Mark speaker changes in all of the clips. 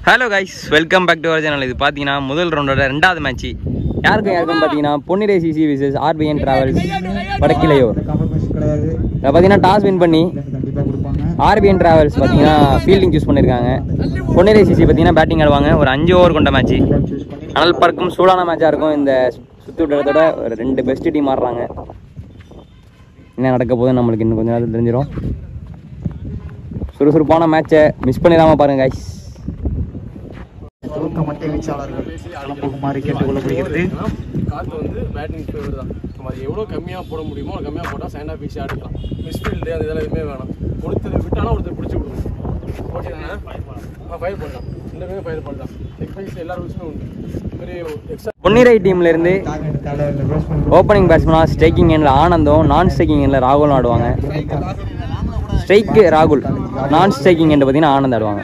Speaker 1: Hello guys, welcome back to our channel. இது பார்த்தீங்கன்னா முதல் ரவுண்டோட ரெண்டாவது மேட்ச் யாருக்கும் பார்த்தீங்கன்னா பொன்னிரை சிசி விசஸ் ஆர்பிஎன் டிராவல்ஸ் வடக்கிலையோர். இதை பார்த்தீங்கன்னா டாஸ் வின் பண்ணி ஆர்பிஎன் டிராவல்ஸ் பார்த்தீங்கன்னா ஃபீல்டிங் சூஸ் பண்ணியிருக்காங்க. பொன்னிரை சிசி பார்த்தீங்கன்னா பேட்டிங் ஆடுவாங்க. ஒரு 5 ஓவர் கொண்ட மேட்ச், அனல் பறக்கும் சூடான மேட்சாக இருக்கும். இந்த சுற்று விட்டதோட ஒரு 2 பெஸ்ட் டீம் ஆடுறாங்க. என்ன நடக்க போகுது நம்மளுக்கு இன்னும் கொஞ்சம் நேரத்தில் தெரிஞ்சிடும். சுறுசுறுப்பான மேட்சை மிஸ் பண்ணிடாமல் பாருங்கள் கைஸ்.
Speaker 2: மத்திய வீச்சாளர்கள் கிளம்புமாறு கேட்டுக்கொள்ளப்படுகிறது.
Speaker 3: காற்று வந்து பேட்டிங் ஃபேவர் தான். நம்ம அது எவ்வளோ கம்மியாக போட முடியுமோ கம்மியாக போட்டால் சைனாக பீச்சு ஆடிக்கலாம். மிஸ்ஃபீல்டு அந்த இதெல்லாம் எதுவுமே வேணாம். ஒருத்தர் விட்டாலும் ஒருத்தர் பிடிச்சி விடுவோம். ஓகேண்ணா, ஃபயர் பண்ணலாம். இந்த மாதிரி ஃபயர் பண்ணலாம். லெக் பைஸில் எல்லா ரூல்ஸுமே உண்டு. இதுமாரி எக்ஸ்ட்ரா
Speaker 1: பொன்னிரை டீம்லேருந்து ஓப்பனிங் பேட்ஸ்மனாக ஸ்ட்ரைக்கிங் எண்ணில் ஆனந்தும், நான் ஸ்ட்ரைக்கிங் எண்ணில் ராகுலும் ஆடுவாங்க. ஸ்ட்ரைக்கு ராகுல், நான் ஸ்ட்ரைக்கிங் என்று பார்த்தீங்கன்னா ஆனந்த் ஆடுவாங்க.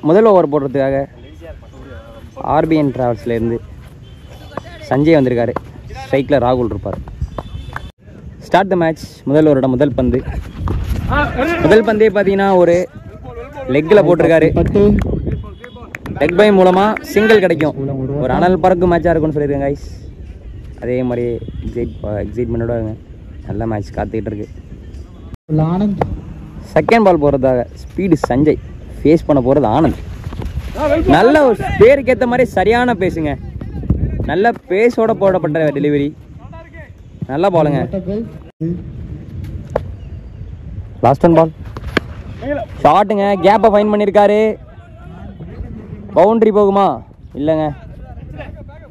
Speaker 1: முதல் ஓவர் போடுறதுக்காக ஆர்பிஎன் டிராவல்ஸ்லேருந்து சஞ்சய் வந்திருக்காரு. ஸ்ட்ரைக்கில் ராகுல் இருப்பார். Start the match. முதல் ஓவரோட முதல் பந்தே பார்த்தீங்கன்னா ஒரு லெக்கில் போட்டிருக்காரு. லெக் பை மூலமாக சிங்கிள் கிடைக்கும். ஒரு அனல் பறக்கும் மேட்சாக இருக்கும்னு சொல்லியிருக்கேன் கைஸ். அதே மாதிரி எக்ஸைட்மெண்ட்டோட நல்ல மேட்ச் காத்துக்கிட்டு இருக்கு. செகண்ட் பால் போகிறதாக ஸ்பீடு சஞ்சய், ஃபேஸ் பண்ண போகிறது ஆனந்த். நல்ல ஒரு பேருக்கு ஏற்ற மாதிரி சரியான பேசுங்க. நல்ல பேஸோட போடப்பட்ட டெலிவரி. நல்ல பாலுங்க. லாஸ்ட் ஒன் பால் ஷாட்டுங்க. கேப்பை ஃபைன் பண்ணியிருக்காரு. பவுண்ட்ரி போகுமா? இல்லைங்க,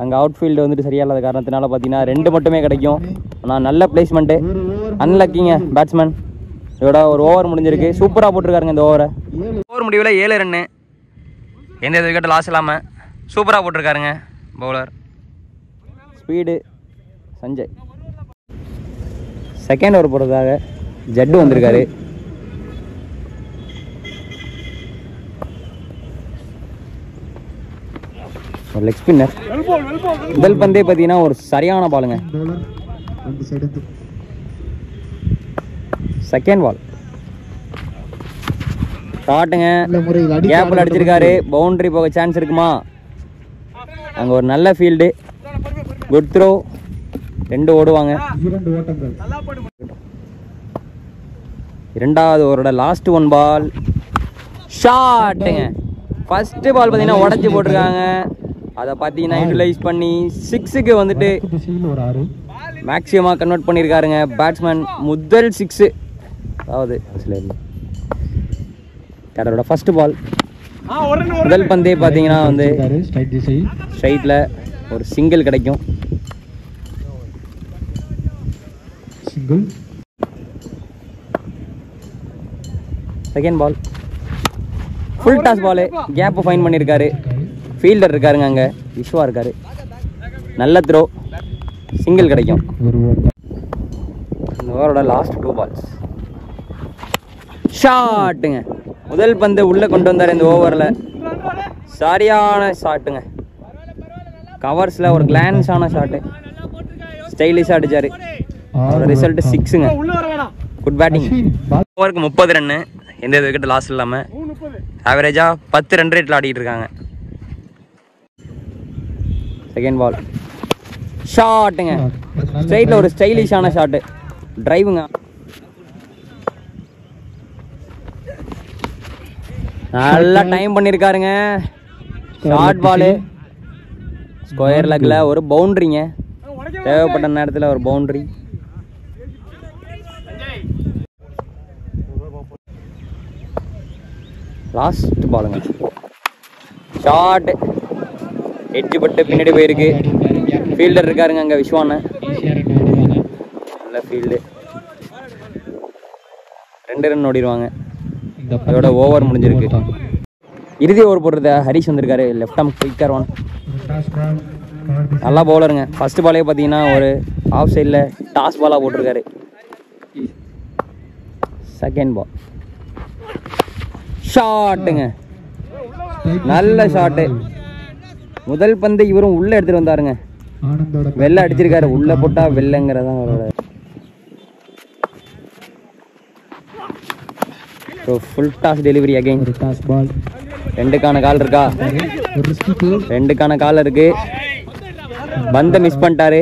Speaker 1: அங்கே அவுட் ஃபீல்டு வந்துட்டு சரியால்லாத காரணத்தினால பார்த்தீங்கன்னா 2 மட்டுமே கிடைக்கும். ஆனால் நல்ல பிளேஸ்மெண்ட்டு. அன்லக்கிங்க பேட்ஸ்மேன். இதோட ஒரு ஓவர் முடிஞ்சிருக்கு. சூப்பராக போட்டிருக்காருங்க இந்த ஓவரை. ஓவர் முடிவில் 7 ரன்னு, எந்த விக்கெட் லாஸ் இல்லாமல் சூப்பராக போட்டிருக்காருங்க bowler. Speed Sanjay. Second over போடுறதாக ஜட்டு வந்திருக்காரு. ஒரு லெக் ஸ்பின்னர். முதல் பந்தே பார்த்தீங்கன்னா ஒரு சரியான பாலுங்க. செகண்ட் பால் ஷாட்டுங்க. கேப்பில் அடிச்சிருக்காரு. பவுண்டரி போக சான்ஸ் இருக்குமா? அங்கே ஒரு நல்ல ஃபீல்டு. Good throw. 2 ஓடுவாங்க. இரண்டாவது ஓவரோட லாஸ்ட் ஒன் பால் ஷாட்டுங்க. ஃபர்ஸ்ட் பால் பார்த்தீங்கன்னா உடச்சி போட்டிருக்காங்க. அதை பார்த்தீங்கன்னா யூட்டிலைஸ் பண்ணி 6க்கு வந்துட்டு மேக்ஸிமமாக கன்வெர்ட் பண்ணியிருக்காருங்க பேட்ஸ்மேன். முதல் 6. அதாவது யாரோட ஃபர்ஸ்ட் பால். முதல் பந்தே பார்த்தீங்கன்னா வந்து ஸ்ட்ரைட்டில் ஒரு சிங்கிள் கிடைக்கும். Second ball full toss ball. கேப்பை ஃபைன் பண்ணியிருக்காரு. ஃபீல்டர் இருக்காருங்க, அங்கே விஸ்வா இருக்காரு. நல்ல த்ரோ, சிங்கிள் கிடைக்கும். இந்த ஓவரோட லாஸ்ட் 2 பால்ஸ் ஷாட்டுங்க. முதல் பந்து உள்ளே கொண்டு வந்தார் இந்த ஓவரில். சரியான ஷாட்டுங்க. கவர்ஸில் ஒரு கிளான்ஸான ஷாட்டு. ஸ்டைலிஷாக அடித்தார். அவரோட ரிசல்ட் 6ங்க. Good batting. ஓவருக்கு 30 ரன்னு, எந்த விக்கெட் லாஸ் இல்லாமல் ஆவரேஜாக 10 ரன் ரேட்டில் ஆடிட்டு இருக்காங்க. செகண்ட் பால் ஷாட்டுங்க. ஸ்ட்ரைட்டில் ஒரு ஸ்டைலிஷான ஷாட்டு. டிரைவுங்க. நல்லா டைம் பண்ணியிருக்காருங்க. ஷார்ட் பாலு. ஸ்கொயர் லெக்கில் ஒரு பவுண்ட்ரிங்க. தேவைப்பட்ட நேரத்தில் ஒரு பவுண்ட்ரி. லாஸ்ட் பாலுங்க. ஷார்ட் எட்ஜ் பட்டு பின்னாடி போயிருக்கு. ஃபீல்டர் இருக்காருங்க அங்கே விஸ்வான. நல்ல ஃபீல்டு. 2 ரன் ஓடிடுவாங்க. அதோட ஓவர் முடிஞ்சிருக்கு. இறுதி ஓவர் போடுறத ஹரிஷ் வந்திருக்காரு. Left arm quicker one. நல்லா பவுலருங்க. ஃபர்ஸ்ட் பாலே பார்த்தீங்கன்னா ஒரு ஆஃப் சைடில் டாஸ் பாலாக போட்டிருக்காரு. செகண்ட் பால் ஷாட்டுங்க. நல்ல ஷாட்டு. முதல் பந்து இவரும் உள்ளே எடுத்துகிட்டு வந்தாருங்க. வெள்ளை அடிச்சிருக்காரு. உள்ளே போட்டால் வெள்ளைங்கிறதான் அவரோட so full toss delivery again.
Speaker 2: ஒரு டாஸ் பால்,
Speaker 1: 2க்கான கால் இருக்கா?
Speaker 2: ஒரு ரிஸ்கி த்ரோ.
Speaker 1: 2க்கான கால் இருக்கு. பந்த மிஸ் பண்ணிட்டாரு.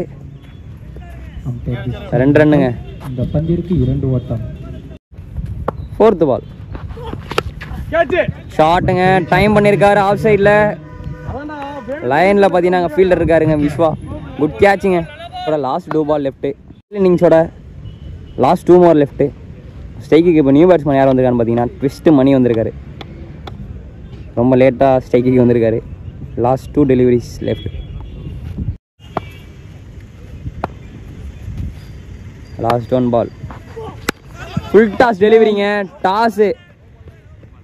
Speaker 1: 2 ரன்னுங்க.
Speaker 2: இந்த பந்திற்கு 2 ஓட்டம்.
Speaker 1: 4th பால் ஷாட்டுங்க. டைம் பண்ணியிருக்காரு ஆஃப் சைடில். லைனில் பார்த்தீங்கன்னா ஃபீல்டர் இருக்காருங்க விஸ்வா. குட் கேட்சுங்க. Last 2 ball left. இன்னிங்ஸோட லாஸ்ட் 2 more லெஃப்ட்டு. ஸ்ட்ரைக்குக்கு இப்போ நியூ பேட்ஸ்மேன் யார் வந்திருக்காருன்னு பார்த்தீங்கன்னா ட்விஸ்ட்டு மணி வந்திருக்காரு. ரொம்ப லேட்டாக ஸ்ட்ரைக்குக்கு வந்திருக்காரு. Last 2 deliveries left. லாஸ்ட் 1 பால் ஃபுல் டாஸ் டெலிவரிங்க. டாஸு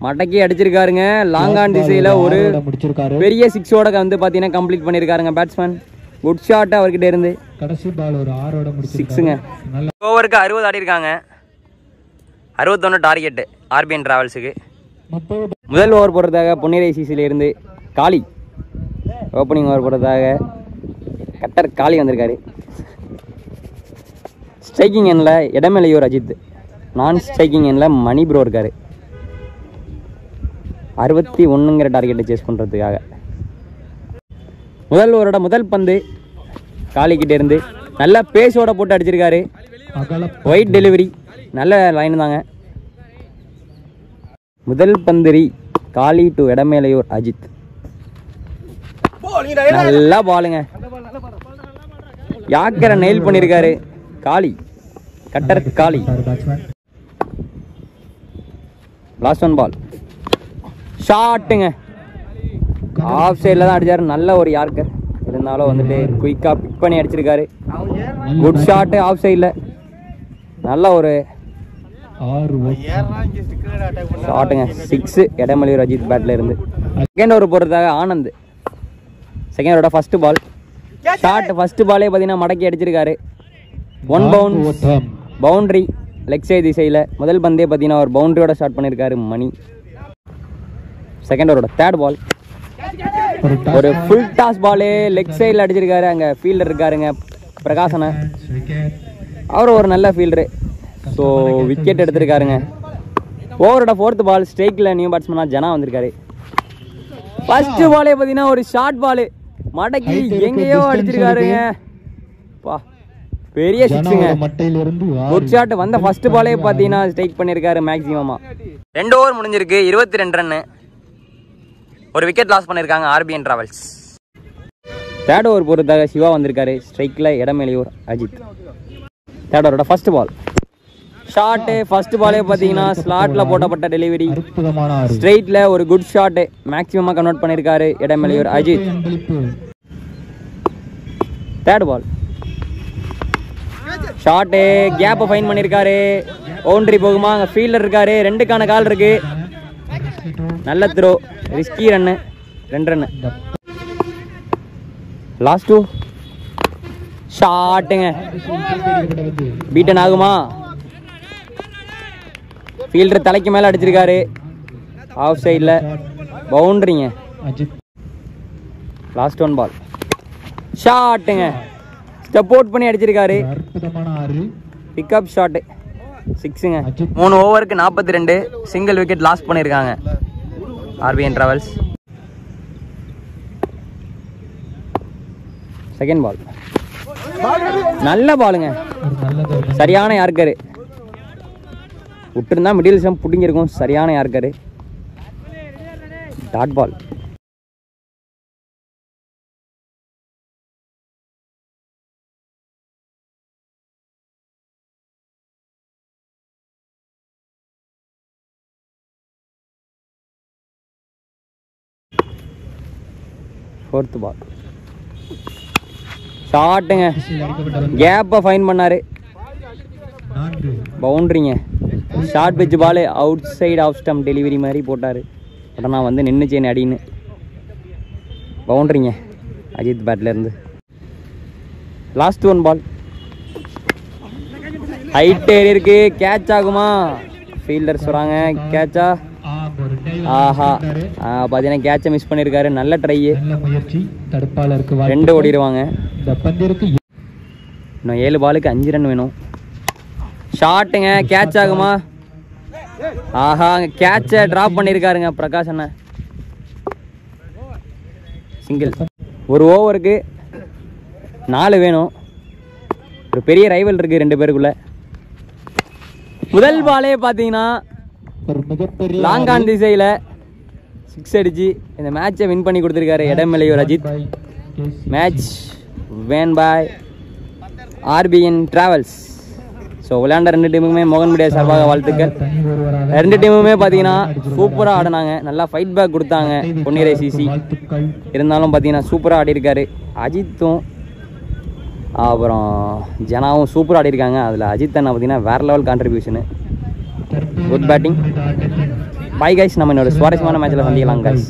Speaker 1: மடக்கி அடிச்சிருக்காருங்க. லாங் ஆன் திசையில் ஒரு பெரிய 6ஓட வந்து பார்த்தீங்கன்னா கம்ப்ளீட் பண்ணியிருக்காருங்க பேட்ஸ்மேன். குட் ஷாட் அவர்கிட்ட இருந்து.
Speaker 2: கடைசி பால் ஒரு 6ஓட
Speaker 1: 6ங்க. ஓவருக்கு 60 ஆடி இருக்காங்க. 61 டார்கெட்டு ஆர்பிஎன் டிராவல்ஸுக்கு. முதல் ஓவர் போடுறதாக பொன்னிரை சிசிலேருந்து காளி ஓப்பனிங் ஓவர் போடுறதாக கட்டர் காளி வந்திருக்காரு. ஸ்ட்ரைக்கிங் எண்ணில் இடமேலையூர் அஜித். நான் ஸ்ட்ரைக்கிங் எண்ணில் மணி ப்ரோ இருக்காரு. 61ங்கிற டார்கெட்டை சேஸ் பண்ணுறதுக்காக. முதல் ஓவரோட முதல் பந்து காளிக்கிட்ட இருந்து நல்ல பேஸோட போட்டு அடிச்சிருக்காரு. White delivery. நல்ல லைன் தாங்க. முதல் பந்திரி காளி டு இடமேலையூர் அஜித். நல்லா பாலுங்க. யாக்கரை நெயில் பண்ணியிருக்காரு காளி. கட்டர் காளி. லாஸ்ட் 1 பால் ஷாட்டுங்க. ஆஃப் சைடில் தான் அடிச்சாரு. நல்ல ஒரு யார்க்கர் இருந்தாலும் வந்துட்டு குயிக்காக பிக் பண்ணி அடிச்சிருக்காரு. குட் ஷாட்டு ஆஃப் சைடில். நல்ல ஒரு ஷாட்டுங்க. 6 இடமலையூர் அஜித் பேட்டில் இருந்து. செகண்ட் ஓவர் போடுறதாக ஆனந்த். செகண்ட் ஓவரோட ஃபர்ஸ்ட் பால் ஷாட். ஃபர்ஸ்ட் பாலே பார்த்தீங்கன்னா மடக்கி அடிச்சிருக்காரு. 1 பவுன்ஸ் பவுண்ட்ரி லெக் சைடு திசையில். முதல் பந்தே பார்த்தீங்கன்னா ஒரு பவுண்ட்ரியோட ஸ்டார்ட் பண்ணியிருக்காரு மணி. செகண்ட் ஓவரோட தேர்ட் பால் ஒரு ஃபுல் டாஸ் பாலு லெக் சைடில் அடிச்சிருக்காரு. அங்கே ஃபீல்டர் இருக்காருங்க பிரகாசன. அவர் ஒரு நல்ல ஃபீல்டரு. ஸோ விக்கெட் எடுத்திருக்காருங்க. ஓவரோட 4th பால் ஸ்ட்ரைக்கில் நியூ பேட்ஸ்மேனாக ஜனா வந்திருக்காரு. ஃபர்ஸ்ட் பாலே பார்த்தீங்கன்னா ஒரு ஷார்ட் பாலு மடக்கி எங்கேயோ அடிச்சிருக்காருங்க. பா பெரிய 6ங்க. Good shot. வந்த ஃபர்ஸ்ட் பாலே பார்த்தீங்கன்னா ஸ்ட்ரைக் பண்ணியிருக்காரு மேக்ஸிமமாக. 2 ஓவர் முடிஞ்சிருக்கு. 22 ரன்னு. ஒரு விக்கெட் லாஸ் பண்ணியிருக்காங்க ஆர்பிஎன் டிராவல்ஸ். தேர்ட் ஓவர் போகிறதாக சிவா வந்திருக்காரு. ஸ்ட்ரைக்கில் இடமேலையூர் அஜித். தேர்ட் ஓவரோட ஃபர்ஸ்ட் பால் ஷாட்டு. ஃபர்ஸ்ட் பாலே பார்த்தீங்கன்னா ஸ்லாட்டில் போட்டப்பட்ட டெலிவரி. ஸ்ட்ரைட்டில் ஒரு குட் ஷாட்டு மேக்ஸிமமாக கன்வெர்ட் பண்ணியிருக்காரு Idamelaiyur Ajith. Third ball shot. கேப்பை ஃபைன் பண்ணியிருக்காரு. பவுண்டரி போகுமா? அங்கே ஃபீல்டர் இருக்காரு. 2க்கான கால் இருக்கு. நல்ல throw. Risky run. 2 run. Last 2 ஷாட்டுங்க. பீட்டன் ஆகுமா? ஃபீல்டர் தலைக்கு மேலே அடிச்சிருக்காரு. ஆஃப் சைடில் பவுண்டரிங்க. லாஸ்ட் 1 பால் ஷாட்டுங்க. ஸ்டெப் அவுட் பண்ணி அடிச்சிருக்காரு. Pick up shot 6ங்க. 3 ஓவருக்கு 42 சிங்கிள் விக்கெட் லாஸ் பண்ணியிருக்காங்க ஆர்பிஎன் டிராவல்ஸ். செகண்ட் பால் நல்ல பாலுங்க. சரியான யார்க்கரு. விட்டுருந்தா மிடில் ஸ்டம்ப் பிடிங்கிருக்கும். சரியான யார்க்கரு. Dot ball. ஃபோர்த் பால் ஷாட்டுங்க. கேப்பை ஃபைன் பண்ணாரு. பவுண்டரிங்க. Short pitch ball outside off stump delivery மாதிரி போட்டார். உடனே வந்து நின்றுச்சேன் அடின்னு. பவுண்டரிங்க அஜித் பேட்லேருந்து. லாஸ்ட் 1 பால் ஹைட் ஏறி இருக்கு. கேட்ச் ஆகுமா? ஃபீல்டர்ஸ் வராங்க. கேட்சா? ஆஹா பார்த்தீங்கன்னா கேட்சை மிஸ் பண்ணியிருக்காரு. நல்ல ட்ரை. 2 ஓடிடுவாங்க. இன்னும் 7 பாலுக்கு 5 ரன் வேணும். ஷாட்டுங்க. கேட்ச் ஆகுமா? ஆஹா கேட்சை ட்ராப் பண்ணியிருக்காருங்க பிரகாஷ் அண்ணா. சிங்கிள். ஒரு ஓவருக்கு 4 வேணும். ஒரு பெரிய ரைவல் இருக்கு 2 பேருக்குள்ள. முதல் பாலே பார்த்தீங்கன்னா
Speaker 2: ஒரு மிகப்பெரிய
Speaker 1: லாங் ஆன் திசையில் 6 அடிச்சு இந்த மேட்சை வின் பண்ணி கொடுத்துருக்காரு இடமலையூர் அஜித். மேட்ச் வேன் பாய் ஆர்பிஎன் டிராவல்ஸ். ஸோ விளையாண்ட 2 டீமுக்குமே மோகன் மீடியா சார்பாக வாழ்த்துக்கள். 2 டீமுமே பார்த்தீங்கன்னா சூப்பராக ஆடினாங்க. நல்லா ஃபைட் பேக் கொடுத்தாங்க பொன்னிரை சிசி. இருந்தாலும் பார்த்தீங்கன்னா சூப்பராக ஆடிருக்காரு அஜித்தும். அப்புறம் ஜனாவும் சூப்பராக ஆடிருக்காங்க. அதில் அஜித் அண்ணா பார்த்தீங்கன்னா வேறு level contribution. Good batting. Bye guys, நம்ம இன்னொரு சுவாரஸ்யமான மேட்ச்சில் சந்திக்கலாம் கைஸ்.